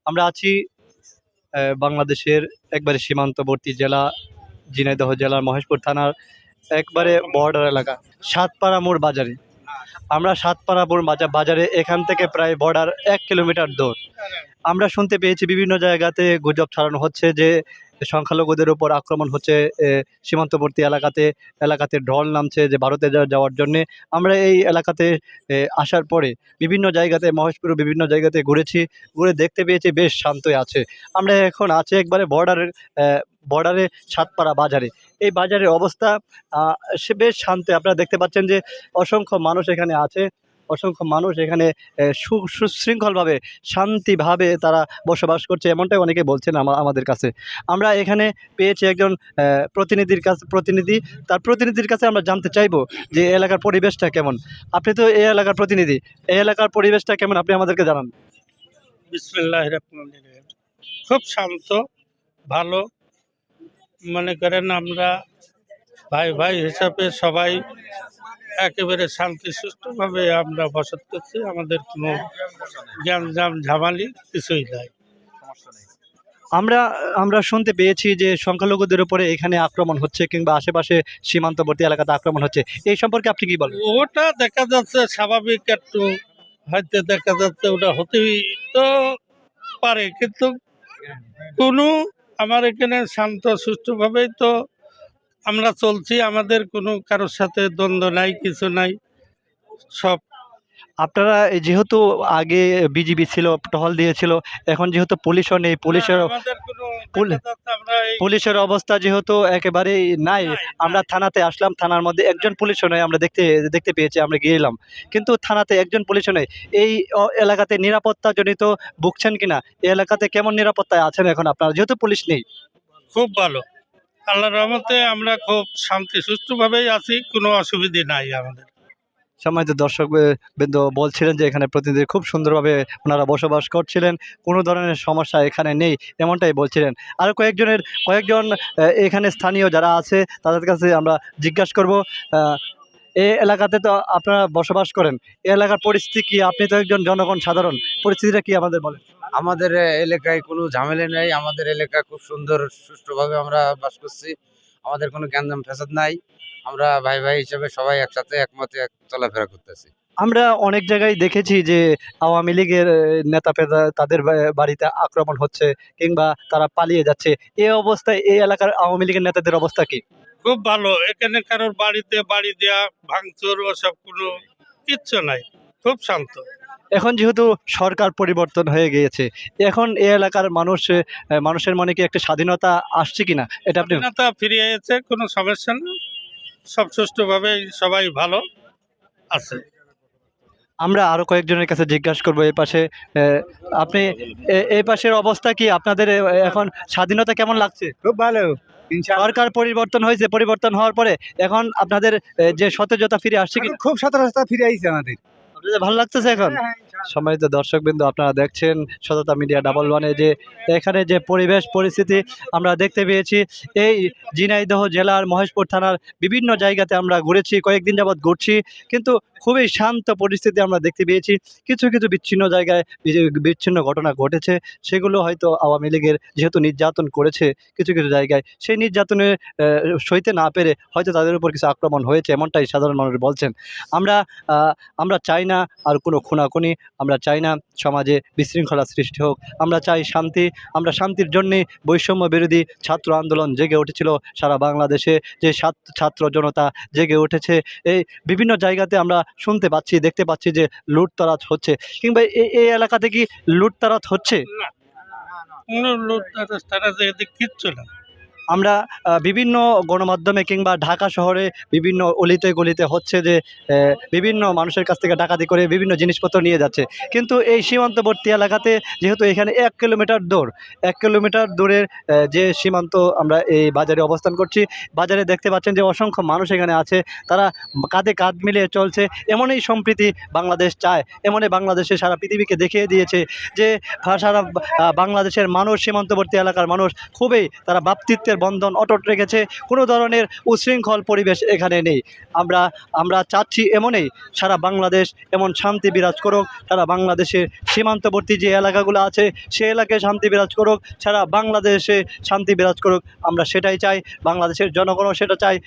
আমরা আছি বাংলাদেশের একবারে সীমান্তবর্তী জেলা ঝিনাইদহ জেলার মহেশপুর থানার একবারে বর্ডার এলাকা সাতপাড়া মোড় বাজারে। আমরা সাতপাড়া মোড় বাজারে এখান থেকে প্রায় বর্ডার 1 কিলোমিটার দূর। আমরা শুনতে পেয়েছি বিভিন্ন জায়গাতে গুজব ছড়ানো হচ্ছে যে সংখ্যালঘুদের উপর আক্রমণ হচ্ছে, সীমান্তবর্তী এলাকাতে এলাকাতে ঢল নামছে যে ভারতে যাওয়ার জন্যে। আমরা এই এলাকাতে আসার পরে বিভিন্ন জায়গাতে মহেশপুরের বিভিন্ন জায়গাতে ঘুরেছি, ঘুরে দেখতে পেয়েছি বেশ শান্তই আছে। আমরা এখন আছি একবারে বর্ডারে সাতপাড়া বাজারে। এই বাজারের অবস্থা সে বেশ শান্ত। আপনারা দেখতে পাচ্ছেন যে অসংখ্য মানুষ এখানে আছে, অসংখ্য মানুষ এখানে সুশৃঙ্খলভাবে শান্তিভাবে তারা বসবাস করছে, এমনটাই অনেকে বলছেন আমাদের কাছে। আমরা এখানে পেয়েছি একজন প্রতিনিধি। তার প্রতিনিধির কাছে আমরা জানতে চাইবো যে এলাকার পরিবেশটা কেমন। আপনি তো এই এলাকার প্রতিনিধি, এই এলাকার পরিবেশটা কেমন আপনি আমাদেরকে জানান। বিসমিল্লাহির রহমানির রহিম। খুব শান্ত, ভালো। মনে করেন আমরা ভাই ভাই হিসাবে সবাই একেবারে শান্তি সুষ্ঠুভাবে আমরা বসত করছি। আমাদের কোনো গ্যাঞ্জাম ঝামেলি কিছুই নাই। আমরা আমরা শুনতে পেয়েছি যে সংখ্যালঘুদের উপরে এখানে আক্রমণ হচ্ছে কিংবা আশেপাশে সীমান্তবর্তী এলাকাতে আক্রমণ হচ্ছে, এই সম্পর্কে আপনি কি বলেন? ওটা দেখা যাচ্ছে স্বাভাবিক, একটু হয়তো দেখা যাচ্ছে ওটা হতেই তো পারে, কিন্তু কোনো আমার এখানে শান্ত সুষ্ঠুভাবেই তো আমরা চলছি। আমাদের কোনো কারোর সাথে দ্বন্দ্ব নাই, কিছু নাই। সব আপনারা যেহেতু আগে বিজিবি ছিল, টহল দিয়েছিল, এখন যেহেতু পুলিশও নেই, আমাদের কোনো পুল- দেখা যাচ্ছে আমরা পুলিশের অবস্থা যেহেতু একেবারেই নাই, আমরা থানাতে আসলাম, থানার মধ্যে একজন পুলিশও নেই। আমরা দেখতে দেখতে পেয়েছি, আমরা গিয়েলাম, কিন্তু থানাতে একজন পুলিশও নেই। এই এলাকাতে নিরাপত্তাজনিত ভুগছেন কিনা, এই এলাকাতে কেমন নিরাপত্তায় আছেন এখন আপনারা যেহেতু পুলিশ নেই? খুব ভালো, আল্লাহর রহমতে আমরা খুব শান্তি সুষ্ঠুভাবেই আছি, কোনো অসুবিধে নাই আমাদের। সম্মানিত দর্শক বৃন্দ বলছিলেন যে এখানে প্রতিনিধি খুব সুন্দরভাবে ওনারা বসবাস করছিলেন, কোনো ধরনের সমস্যা এখানে নেই, এমনটাই বলছিলেন। আর কয়েকজন এখানে স্থানীয় যারা আছে তাদের কাছে আমরা জিজ্ঞাসা করব। এই এলাকাতে তো আপনারা বসবাস করেন, এই এলাকার পরিস্থিতি কি? আপনি তো একজন জনগণ, সাধারণ পরিস্থিতিটা কি আমাদের বলেন। আমাদের এলাকায় কোনো ঝামেলা নেই। আমাদের এলাকা খুব সুন্দর, সুষ্ঠুভাবে আমরা বাস করছি। আমাদের কোনো গ্যাঞ্জাম ফ্যাসাদ নাই। আমরা ভাই ভাই হিসেবে সবাই একসাথে একমতে চলাফেরা করতেছি। আমরা অনেক জায়গায় দেখেছি যে আওয়ামী লীগের নেতা ফেতা তাদের বাড়িতে আক্রমণ হচ্ছে কিংবা তারা পালিয়ে যাচ্ছে। এই অবস্থায় এই এলাকার আওয়ামী লীগের নেতাদের অবস্থা কি? খুব ভালো, এখানে কারোর বাড়িতে বাড়ি দেয়া ভাঙচুর ওসব কোনো কিচ্ছু নাই, খুব শান্ত। এখন যেহেতু সরকার পরিবর্তন হয়ে গিয়েছে, এখন এই এলাকার মানুষের মনে কি একটা স্বাধীনতা আসছে কিনা, এটা আপনি? স্বাধীনতা ফিরে এসেছে, কোনো সমস্যা নেই, সব সুষ্ঠুভাবে সবাই ভালো আছে। আমরা আরো কয়েকজনের কাছে জিজ্ঞাসা করবো এই পাশে। আপনি এই পাশের অবস্থা কি আপনাদের? এখন স্বাধীনতা কেমন লাগছে? খুব ভালো। সরকার পরিবর্তন হয়েছে, পরিবর্তন হওয়ার পরে এখন আপনাদের যে সতেজতা ফিরে আসছে কি? খুব সতর্কতা ফিরে আইছে আমাদের। আপনাদের ভালো লাগতেছে এখন? সম্মানিত দর্শকবৃন্দ, আপনারা দেখছেন সততা মিডিয়া ডাবল 1-এ যে এখানে যে পরিবেশ পরিস্থিতি আমরা দেখতে পেয়েছি। এই ঝিনাইদহ জেলার মহেশপুর থানার বিভিন্ন জায়গাতে আমরা ঘুরেছি, কয়েকদিন যাবৎ ঘুরছি, কিন্তু খুবই শান্ত পরিস্থিতি আমরা দেখতে পেয়েছি। কিছু কিছু বিচ্ছিন্ন জায়গায় বিচ্ছিন্ন ঘটনা ঘটেছে, সেগুলো হয়তো আওয়ামী লীগের যেহেতু নির্যাতন করেছে কিছু কিছু জায়গায়, সেই নির্যাতনে সইতে না পেরে হয়তো তাদের উপর কিছু আক্রমণ হয়েছে, এমনটাই সাধারণ মানুষ বলছেন। আমরা আমরা চাই না আর কোনো খুনাখুনি, আমরা চাই না সমাজে বিশৃঙ্খলা সৃষ্টি হোক, আমরা চাই শান্তি। আমরা শান্তির জন্যে বৈষম্য বিরোধী ছাত্র আন্দোলন জেগে উঠেছিল সারা বাংলাদেশে, যে ছাত্র জনতা জেগে উঠেছে। এই বিভিন্ন জায়গাতে আমরা শুনতে পাচ্ছি, দেখতে পাচ্ছি যে লুটতরাজ হচ্ছে, কিংবা এই এলাকাতে কি লুটতরাজ হচ্ছে? কোনো লোক তারা যে কিচ্ছু না। আমরা বিভিন্ন গণমাধ্যমে কিংবা ঢাকা শহরে বিভিন্ন অলিতে গলিতে হচ্ছে যে বিভিন্ন মানুষের কাছ থেকে ডাকাতি করে বিভিন্ন জিনিসপত্র নিয়ে যাচ্ছে, কিন্তু এই সীমান্তবর্তী এলাকাতে যেহেতু এখানে 1 কিলোমিটার দূর, 1 কিলোমিটার দূরের যে সীমান্ত, আমরা এই বাজারে অবস্থান করছি, বাজারে দেখতে পাচ্ছেন যে অসংখ্য মানুষ এখানে আছে, তারা কাঁধে কাঁধ মিলিয়ে চলছে। এমনই সম্প্রীতি বাংলাদেশ চায়, এমনই বাংলাদেশে সারা পৃথিবীকে দেখিয়ে দিয়েছে যে সারা বাংলাদেশের মানুষ, সীমান্তবর্তী এলাকার মানুষ খুবই তারা ভ্রাতৃত্বের বন্ধন অটুট রেখেছে। কোনো ধরনের উচ্ছৃঙ্খল পরিবেশ এখানে নেই। আমরা চাচ্ছি এমনই সারা বাংলাদেশ এমন শান্তি বিরাজ করুক, সারা বাংলাদেশের সীমান্তবর্তী যে এলাকাগুলো আছে সে এলাকায় শান্তি বিরাজ করুক, সারা বাংলাদেশে শান্তি বিরাজ করুক। আমরা সেটাই চাই, বাংলাদেশের জনগণও সেটা চায়।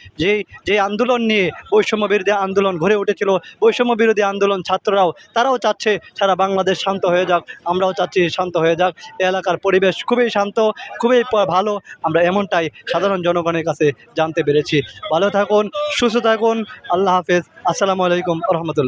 যে আন্দোলন নিয়ে বৈষম্য বিরোধী আন্দোলন গড়ে উঠেছিল, বৈষম্য বিরোধী আন্দোলন ছাত্ররাও তারাও চাচ্ছে সারা বাংলাদেশ শান্ত হয়ে যাক, আমরাও চাচ্ছি শান্ত হয়ে যাক। এ এলাকার পরিবেশ খুবই শান্ত, খুবই ভালো, আমরা এমনটাই সাধারণ জনগণের কাছে জানতে পেরেছি। ভালো থাকুন, সুস্থ থাকুন, আল্লাহ হাফেজ, আসসালামু আলাইকুম রহমতুল্লাহ।